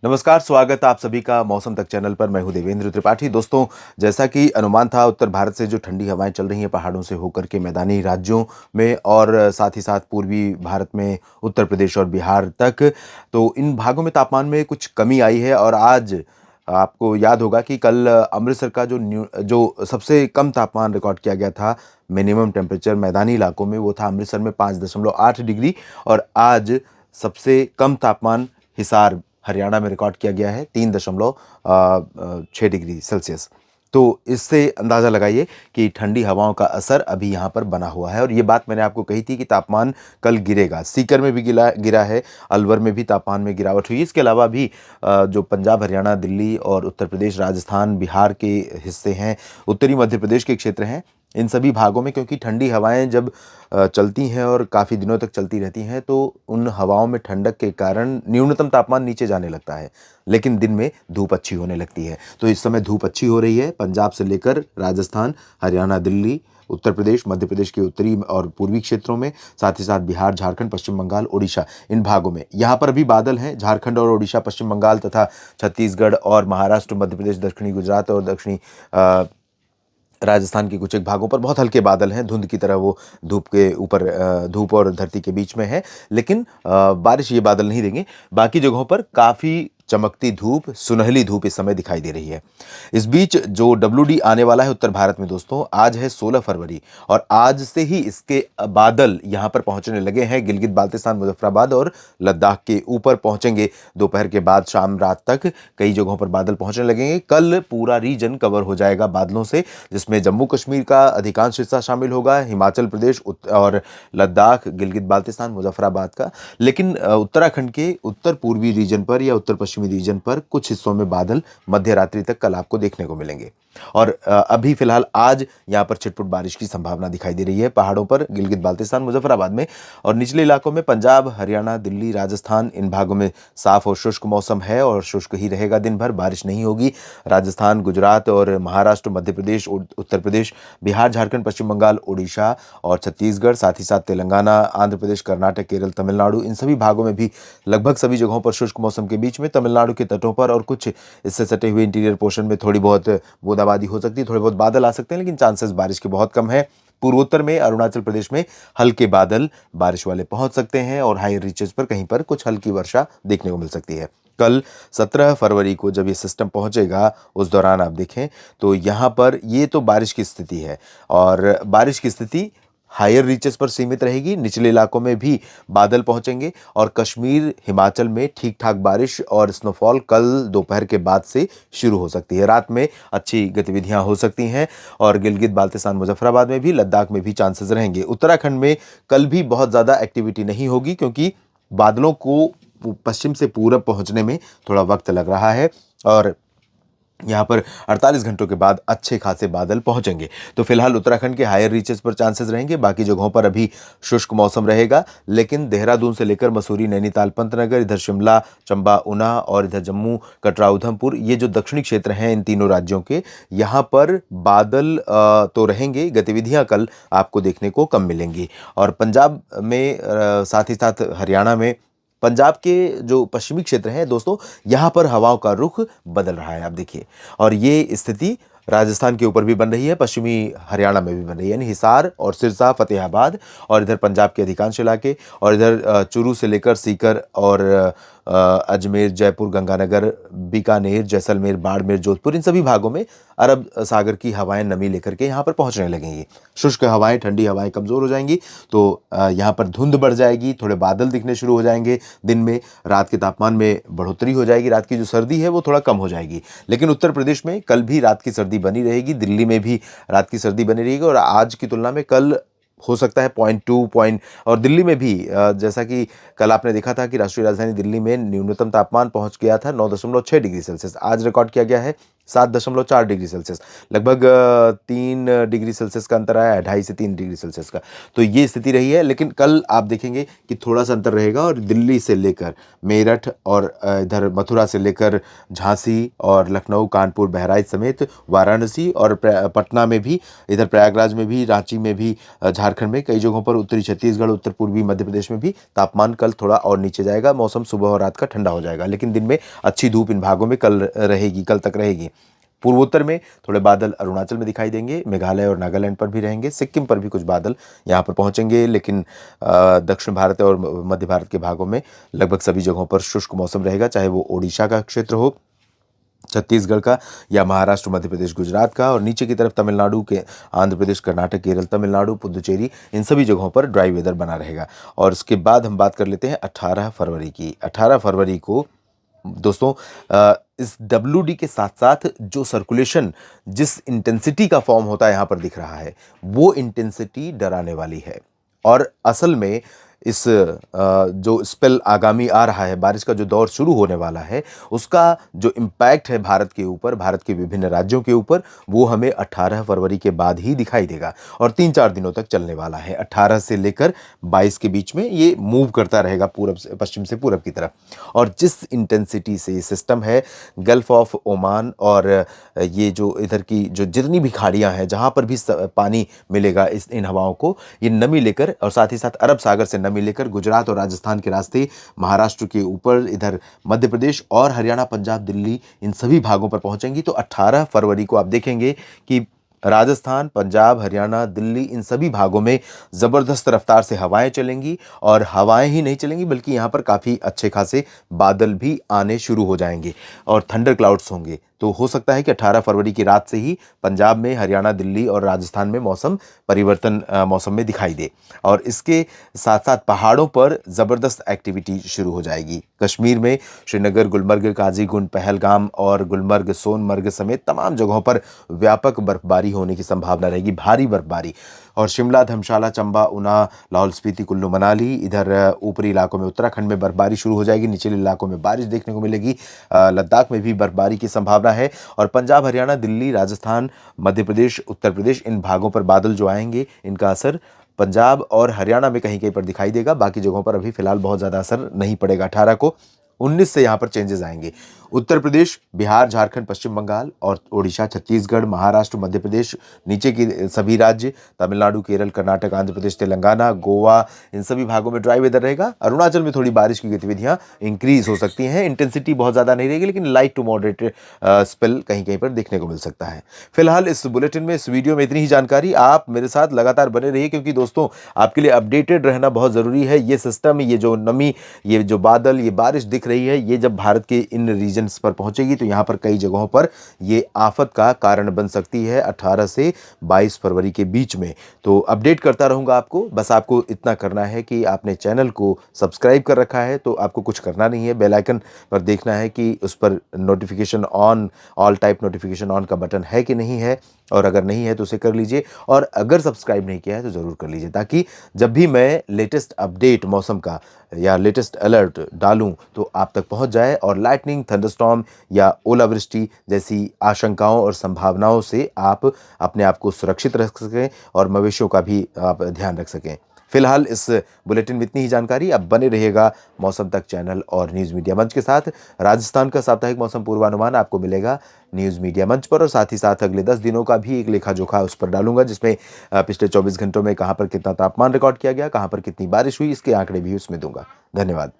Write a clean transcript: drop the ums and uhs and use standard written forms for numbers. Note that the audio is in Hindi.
नमस्कार, स्वागत है आप सभी का मौसम तक चैनल पर। मैं हूं देवेंद्र त्रिपाठी। दोस्तों, जैसा कि अनुमान था, उत्तर भारत से जो ठंडी हवाएं चल रही हैं पहाड़ों से होकर के मैदानी राज्यों में और साथ ही साथ पूर्वी भारत में उत्तर प्रदेश और बिहार तक, तो इन भागों में तापमान में कुछ कमी आई है। और आज आपको याद होगा कि कल अमृतसर का जो सबसे कम तापमान रिकॉर्ड किया गया था, मिनिमम टेम्परेचर मैदानी इलाकों में, वो था अमृतसर में 5.8 डिग्री। और आज सबसे कम तापमान हिसार हरियाणा में रिकॉर्ड किया गया है 3.6 डिग्री सेल्सियस। तो इससे अंदाज़ा लगाइए कि ठंडी हवाओं का असर अभी यहाँ पर बना हुआ है। और ये बात मैंने आपको कही थी कि तापमान कल गिरेगा। सीकर में भी गिरा है, अलवर में भी तापमान में गिरावट हुई। इसके अलावा भी जो पंजाब, हरियाणा, दिल्ली और उत्तर प्रदेश, राजस्थान, बिहार के हिस्से हैं, उत्तरी मध्य प्रदेश के क्षेत्र हैं, इन सभी भागों में क्योंकि ठंडी हवाएं जब चलती हैं और काफ़ी दिनों तक चलती रहती हैं, तो उन हवाओं में ठंडक के कारण न्यूनतम तापमान नीचे जाने लगता है, लेकिन दिन में धूप अच्छी होने लगती है। तो इस समय धूप अच्छी हो रही है पंजाब से लेकर राजस्थान, हरियाणा, दिल्ली, उत्तर प्रदेश, मध्य प्रदेश के उत्तरी और पूर्वी क्षेत्रों में, साथ ही साथ बिहार, झारखंड, पश्चिम बंगाल, ओडिशा, इन भागों में। यहाँ पर अभी बादल हैं। झारखंड और ओडिशा, पश्चिम बंगाल तथा छत्तीसगढ़ और महाराष्ट्र, मध्य प्रदेश, दक्षिणी गुजरात और दक्षिणी राजस्थान के कुछ एक भागों पर बहुत हल्के बादल हैं, धुंध की तरह। वो धूप के ऊपर धूप और धरती के बीच में है, लेकिन बारिश ये बादल नहीं देंगे। बाकी जगहों पर काफ़ी चमकती धूप, सुनहली धूप इस समय दिखाई दे रही है। इस बीच जो WD आने वाला है उत्तर भारत में दोस्तों, आज है 16 फरवरी, और आज से ही इसके बादल यहाँ पर पहुँचने लगे हैं। गिलगित बाल्टिस्तान, मुजफ्फराबाद और लद्दाख के ऊपर पहुँचेंगे दोपहर के बाद, शाम रात तक कई जगहों पर बादल पहुँचने लगेंगे। कल पूरा रीजन कवर हो जाएगा बादलों से, जिसमें जम्मू कश्मीर का अधिकांश हिस्सा शामिल होगा, हिमाचल प्रदेश और लद्दाख, गिलगित बाल्टिस्तान, मुजफ्फराबाद का। लेकिन उत्तराखंड के उत्तर पूर्वी रीजन पर या उत्तर पश्चिमी रीजन पर कुछ हिस्सों में बादल मध्य रात्रि तक कल आपको देखने को मिलेंगे। और अभी फिलहाल आज यहाँ पर छिटपुट बारिश की संभावना दिखाई दे रही है पहाड़ों पर, गिलगित बाल्टिस्तान, मुजफ्फराबाद में। और निचले इलाकों में पंजाब, हरियाणा, दिल्ली, राजस्थान, इन भागों में साफ और शुष्क मौसम है और शुष्क ही रहेगा दिन भर, बारिश नहीं होगी। राजस्थान, गुजरात और महाराष्ट्र, मध्य प्रदेश, उत्तर प्रदेश, बिहार, झारखंड, पश्चिम बंगाल, ओडिशा और छत्तीसगढ़, साथ ही साथ तेलंगाना, आंध्र प्रदेश, कर्नाटक, केरल, तमिलनाडु, इन सभी भागों में भी लगभग सभी जगहों पर शुष्क मौसम के बीच में, तमिलनाडु के तटों पर और कुछ इससे सटे हुए इंटीरियर पोर्शन में थोड़ी बहुत बूंदाबांदी हो सकती है, थोड़े बहुत बादल आ सकते हैं, लेकिन चांसेस बारिश के बहुत कम है। पूर्वोत्तर में, अरुणाचल प्रदेश में हल्के बादल बारिश वाले पहुंच सकते हैं और हाई रीचेस पर कहीं पर कुछ हल्की वर्षा देखने को मिल सकती है। कल 17 फरवरी को जब ये सिस्टम पहुंचेगा, उस दौरान आप देखें तो यहाँ पर ये तो बारिश की स्थिति है, और बारिश की स्थिति हायर रीचेस पर सीमित रहेगी। निचले इलाकों में भी बादल पहुंचेंगे और कश्मीर, हिमाचल में ठीक ठाक बारिश और स्नोफॉल कल दोपहर के बाद से शुरू हो सकती है। रात में अच्छी गतिविधियां हो सकती हैं और गिलगित बाल्टिस्तान, मुजफ्फराबाद में भी, लद्दाख में भी चांसेस रहेंगे। उत्तराखंड में कल भी बहुत ज़्यादा एक्टिविटी नहीं होगी, क्योंकि बादलों को पश्चिम से पूरब पहुंचने में थोड़ा वक्त लग रहा है और यहाँ पर 48 घंटों के बाद अच्छे खासे बादल पहुंचेंगे। तो फिलहाल उत्तराखंड के हायर रीचेस पर चांसेस रहेंगे, बाकी जगहों पर अभी शुष्क मौसम रहेगा। लेकिन देहरादून से लेकर मसूरी, नैनीताल, पंतनगर, इधर शिमला, चंबा, ऊना और इधर जम्मू, कटरा, उधमपुर, ये जो दक्षिणी क्षेत्र हैं इन तीनों राज्यों के, यहाँ पर बादल तो रहेंगे, गतिविधियाँ कल आपको देखने को कम मिलेंगी। और पंजाब में, साथ ही साथ हरियाणा में, पंजाब के जो पश्चिमी क्षेत्र हैं दोस्तों, यहाँ पर हवाओं का रुख बदल रहा है, आप देखिए। और ये स्थिति राजस्थान के ऊपर भी बन रही है, पश्चिमी हरियाणा में भी बन रही है, यानी हिसार और सिरसा, फतेहाबाद और इधर पंजाब के अधिकांश इलाके, और इधर चूरू से लेकर सीकर और अजमेर, जयपुर, गंगानगर, बीकानेर, जैसलमेर, बाड़मेर, जोधपुर, इन सभी भागों में अरब सागर की हवाएं नमी लेकर के यहाँ पर पहुँचने लगेंगी। शुष्क हवाएं, ठंडी हवाएं कमज़ोर हो जाएंगी, तो यहाँ पर धुंध बढ़ जाएगी, थोड़े बादल दिखने शुरू हो जाएंगे दिन में। रात के तापमान में बढ़ोतरी हो जाएगी, रात की जो सर्दी है वो थोड़ा कम हो जाएगी। लेकिन उत्तर प्रदेश में कल भी रात की सर्दी बनी रहेगी, दिल्ली में भी रात की सर्दी बनी रहेगी, और आज की तुलना में कल हो सकता है 0.2 पॉइंट, और दिल्ली में भी जैसा कि कल आपने देखा था कि राष्ट्रीय राजधानी दिल्ली में न्यूनतम तापमान पहुंच गया था 9.6 डिग्री सेल्सियस, आज रिकॉर्ड किया गया है 7.4 डिग्री सेल्सियस, लगभग 3 डिग्री सेल्सियस का अंतर आया है, 2.5 से 3 डिग्री सेल्सियस का। तो ये स्थिति रही है, लेकिन कल आप देखेंगे कि थोड़ा सा अंतर रहेगा और दिल्ली से लेकर मेरठ और इधर मथुरा से लेकर झांसी और लखनऊ, कानपुर, बहराइच समेत वाराणसी और पटना में भी, इधर प्रयागराज में भी, रांची में भी, झारखंड में कई जगहों पर, उत्तरी छत्तीसगढ़, उत्तर पूर्वी मध्य प्रदेश में भी तापमान कल थोड़ा और नीचे जाएगा। मौसम सुबह और रात का ठंडा हो जाएगा, लेकिन दिन में अच्छी धूप इन भागों में कल रहेगी, कल तक रहेगी। पूर्वोत्तर में थोड़े बादल अरुणाचल में दिखाई देंगे, मेघालय और नागालैंड पर भी रहेंगे, सिक्किम पर भी कुछ बादल यहाँ पर पहुंचेंगे, लेकिन दक्षिण भारत और मध्य भारत के भागों में लगभग सभी जगहों पर शुष्क मौसम रहेगा, चाहे वो ओडिशा का क्षेत्र हो, छत्तीसगढ़ का, या महाराष्ट्र, मध्य प्रदेश, गुजरात का, और नीचे की तरफ तमिलनाडु के, आंध्र प्रदेश, कर्नाटक, केरल, तमिलनाडु, पुदुचेरी, इन सभी जगहों पर ड्राई वेदर बना रहेगा। और उसके बाद हम बात कर लेते हैं 18 फरवरी की। 18 फरवरी को दोस्तों इस WD के साथ साथ जो सर्कुलेशन जिस इंटेंसिटी का फॉर्म होता है यहाँ पर दिख रहा है, वो इंटेंसिटी डराने वाली है। और असल में इस जो स्पेल आगामी आ रहा है, बारिश का जो दौर शुरू होने वाला है, उसका जो इम्पैक्ट है भारत के ऊपर, भारत के विभिन्न राज्यों के ऊपर, वो हमें 18 फरवरी के बाद ही दिखाई देगा और 3-4 दिनों तक चलने वाला है। 18 से लेकर 22 के बीच में ये मूव करता रहेगा पूरब से पश्चिम से पूरब की तरफ। और जिस इंटेंसिटी से ये सिस्टम है, गल्फ ऑफ ओमान और ये जो इधर की जो जितनी भी खाड़ियाँ हैं, जहाँ पर भी पानी मिलेगा इन हवाओं को, ये नमी लेकर, और साथ ही साथ अरब सागर से नमी लेकर गुजरात और राजस्थान के रास्ते महाराष्ट्र के ऊपर, इधर मध्य प्रदेश और हरियाणा, पंजाब, दिल्ली, इन सभी भागों पर पहुंचेंगी। तो 18 फरवरी को आप देखेंगे कि राजस्थान, पंजाब, हरियाणा, दिल्ली, इन सभी भागों में ज़बरदस्त रफ्तार से हवाएं चलेंगी, और हवाएं ही नहीं चलेंगी बल्कि यहाँ पर काफ़ी अच्छे खासे बादल भी आने शुरू हो जाएंगे और थंडर क्लाउड्स होंगे। तो हो सकता है कि 18 फरवरी की रात से ही पंजाब में, हरियाणा, दिल्ली और राजस्थान में मौसम परिवर्तन मौसम में दिखाई दे। और इसके साथ साथ पहाड़ों पर ज़बरदस्त एक्टिविटी शुरू हो जाएगी। कश्मीर में श्रीनगर, गुलमर्ग, काजीगुंड, पहलगाम और गुलमर्ग, सोनमर्ग समेत तमाम जगहों पर व्यापक बर्फबारी होने की संभावना रहेगी, भारी बर्फबारी। और शिमला, धर्मशाला, चंबा, ऊना, लाहौल स्पीति, कुल्लू मनाली, इधर ऊपरी इलाकों में उत्तराखंड में बर्फबारी शुरू हो जाएगी, निचले इलाकों में बारिश देखने को मिलेगी, लद्दाख में भी बर्फबारी की संभावना है। और पंजाब, हरियाणा, दिल्ली, राजस्थान, मध्य प्रदेश, उत्तर प्रदेश, इन भागों पर बादल जो आएंगे, इनका असर पंजाब और हरियाणा में कहीं कहीं पर दिखाई देगा, बाकी जगहों पर अभी फिलहाल बहुत ज़्यादा असर नहीं पड़ेगा। 18 को 19 से यहाँ पर चेंजेस आएंगे। उत्तर प्रदेश, बिहार, झारखंड, पश्चिम बंगाल और ओडिशा, छत्तीसगढ़, महाराष्ट्र, मध्य प्रदेश, नीचे की सभी राज्य, तमिलनाडु, केरल, कर्नाटक, आंध्र प्रदेश, तेलंगाना, गोवा, इन सभी भागों में ड्राई वेदर रहेगा। अरुणाचल में थोड़ी बारिश की गतिविधियां इंक्रीज हो सकती हैं, इंटेंसिटी बहुत ज़्यादा नहीं रहेगी, लेकिन लाइट टू मॉडरेट स्पेल कहीं कहीं पर देखने को मिल सकता है। फिलहाल इस बुलेटिन में, इस वीडियो में इतनी ही जानकारी। आप मेरे साथ लगातार बने रहिए, क्योंकि दोस्तों आपके लिए अपडेटेड रहना बहुत ज़रूरी है। ये सिस्टम, ये जो नमी, ये जो बादल, ये बारिश दिख रही है, ये जब भारत के इन रीजन्स पर पहुंचेगी तो यहाँ पर कई जगहों पर ये आफत का कारण बन सकती है 18 से 22 फरवरी के बीच में। तो अपडेट करता रहूँगा आपको। बस आपको इतना करना है कि आपने चैनल को सब्सक्राइब कर रखा है तो आपको कुछ करना नहीं है, बेल आइकन पर देखना है कि उस पर notification on, all type notification on का बटन है कि नहीं है, और अगर नहीं है तो उसे कर लीजिए, और अगर सब्सक्राइब नहीं किया है तो ज़रूर कर लीजिए, ताकि जब भी मैं लेटेस्ट अपडेट मौसम का या लेटेस्ट अलर्ट डालूं तो आप तक पहुंच जाए, और लाइटनिंग, थंडरस्टॉर्म या ओलावृष्टि जैसी आशंकाओं और संभावनाओं से आप अपने आप को सुरक्षित रख सकें और मवेशियों का भी आप ध्यान रख सकें। फिलहाल इस बुलेटिन में इतनी ही जानकारी। अब बने रहिएगा मौसम तक चैनल और न्यूज़ मीडिया मंच के साथ। राजस्थान का साप्ताहिक मौसम पूर्वानुमान आपको मिलेगा न्यूज़ मीडिया मंच पर, और साथ ही साथ अगले 10 दिनों का भी एक लेखा जोखा उस पर डालूंगा, जिसमें पिछले 24 घंटों में कहाँ पर कितना तापमान रिकॉर्ड किया गया, कहाँ पर कितनी बारिश हुई, इसके आंकड़े भी उसमें दूंगा। धन्यवाद।